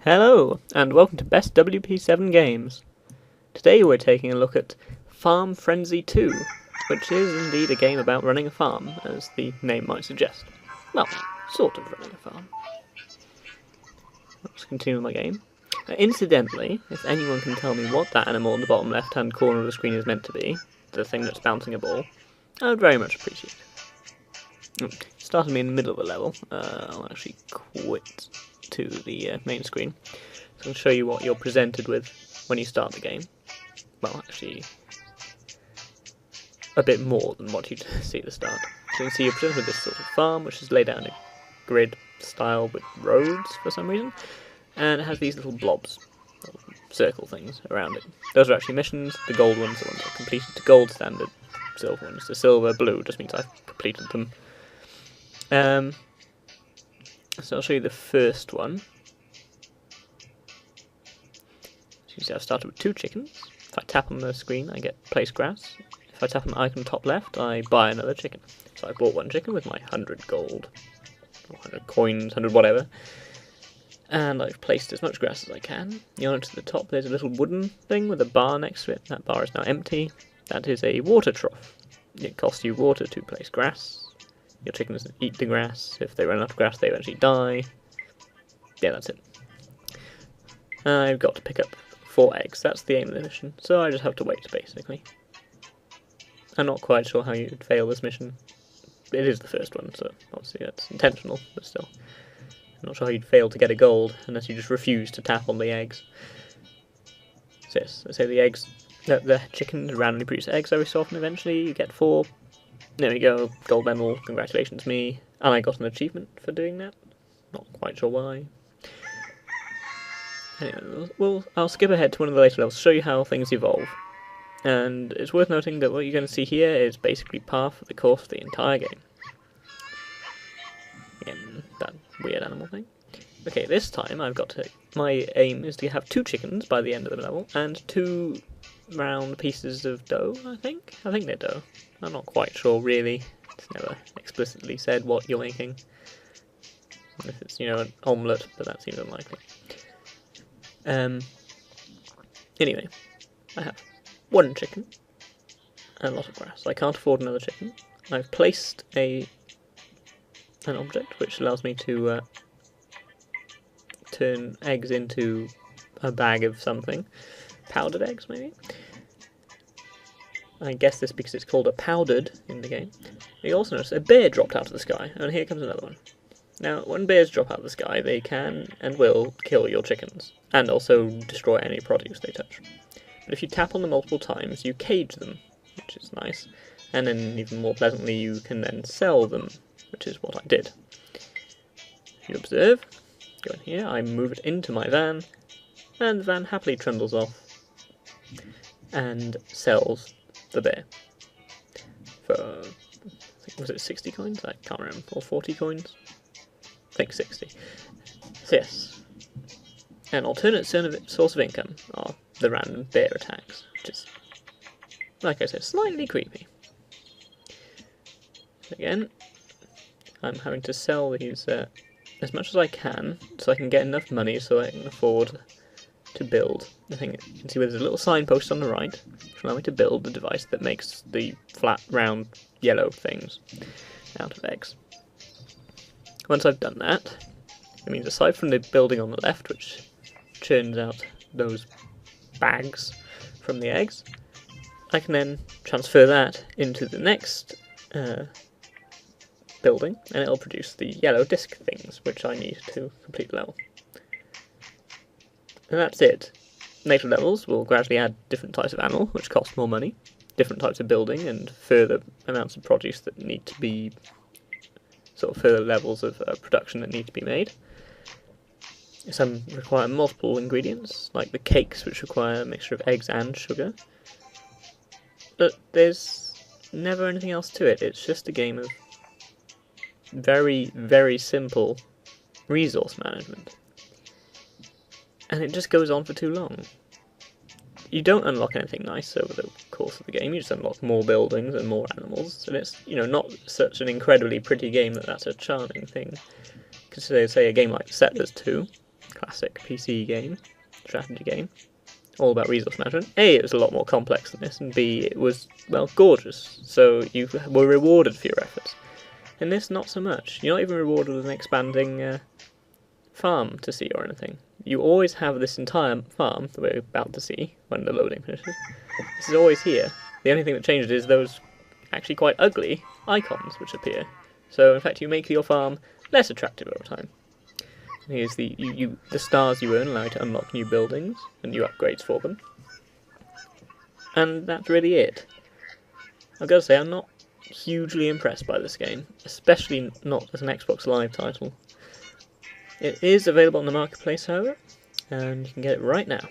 Hello, and welcome to Best WP7 Games. Today we're taking a look at Farm Frenzy 2, which is indeed a game about running a farm, as the name might suggest. Well, sort of running a farm. Let's continue with my game. Incidentally, if anyone can tell me what that animal in the bottom left-hand corner of the screen is meant to be, the thing that's bouncing a ball, I would very much appreciate it. Started me in the middle of the level. I'll actually quit to the main screen. So I'll show you what you're presented with when you start the game. Well, actually, a bit more than what you'd see at the start. So you can see you're presented with this sort of farm, which is laid out in a grid style with roads for some reason, and it has these little blobs, little circle things around it. Those are actually missions. The gold ones are ones I've completed to gold standard. Silver ones to silver. Blue just means I've completed them. So I'll show you the first one. So you can see I've started with 2 chickens. If I tap on the screen, I get place grass. If I tap on the icon top left, I buy another chicken. So I bought 1 chicken with my 100 gold, or 100 coins, 100 whatever. And I've placed as much grass as I can. You know, to the top there's a little wooden thing with a bar next to it. That bar is now empty. That is a water trough. It costs you water to place grass. Your chickens eat the grass. If they run out of grass, they eventually die. Yeah, that's it. I've got to pick up 4 eggs. That's the aim of the mission. So I just have to wait, basically. I'm not quite sure how you'd fail this mission. It is the first one, so obviously that's intentional, but still. I'm not sure how you'd fail to get a gold unless you just refuse to tap on the eggs. So yes, let's say the eggs, the chickens randomly produce eggs every so often. Eventually you get 4. There we go, gold medal, congratulations me. And I got an achievement for doing that. Not quite sure why. Anyway, I'll skip ahead to one of the later levels to show you how things evolve. And it's worth noting that what you're going to see here is basically par for the course of the entire game. Again, that weird animal thing. Okay, this time I've got to... My aim is to have 2 chickens by the end of the level, and 2 round pieces of dough, I think? I think they're dough. I'm not quite sure, really. It's never explicitly said what you're making. If it's, you know, an omelette, but that seems unlikely. Anyway, I have 1 chicken and a lot of grass. I can't afford another chicken. I've placed an object which allows me to turn eggs into a bag of something. Powdered eggs, maybe? I guess this because it's called a powdered in the game. You also notice a bear dropped out of the sky, and here comes another one. Now, when bears drop out of the sky, they can and will kill your chickens, and also destroy any produce they touch. But if you tap on them multiple times, you cage them, which is nice, and then even more pleasantly, you can then sell them, which is what I did. If you observe, go in here, I move it into my van, and the van happily trundles off and sells the bear for, I think, was it 60 coins? I can't remember, or 40 coins? I think 60. So yes, an alternate source of income are the random bear attacks, which is, like I said, slightly creepy. Again, I'm having to sell these as much as I can, so I can get enough money so I can afford to build. I think you can see there's a little signpost on the right, which allows me to build the device that makes the flat, round, yellow things out of eggs. Once I've done that, it means aside from the building on the left, which churns out those bags from the eggs, I can then transfer that into the next building, and it'll produce the yellow disc things, which I need to complete the level. And that's it. Later levels will gradually add different types of animal, which cost more money, different types of building, and further amounts of produce that need to be, sort of further levels of production that need to be made. Some require multiple ingredients, like the cakes, which require a mixture of eggs and sugar. But there's never anything else to it. It's just a game of very, very simple resource management. And it just goes on for too long. You don't unlock anything nice over the course of the game, you just unlock more buildings and more animals, and it's, you know, not such an incredibly pretty game that that's a charming thing. Because say a game like Settlers 2, classic PC game, strategy game, all about resource management. A, it was a lot more complex than this, and B, it was, well, gorgeous, so you were rewarded for your efforts. In this, not so much. You're not even rewarded with an expanding farm to see or anything. You always have this entire farm that we're about to see when the loading finishes. This is always here. The only thing that changes is those actually quite ugly icons which appear. So in fact you make your farm less attractive over time. And here's the stars you earn allow you to unlock new buildings and new upgrades for them. And that's really it. I've got to say I'm not hugely impressed by this game, especially not as an Xbox Live title. It is available on the marketplace, however, and you can get it right now.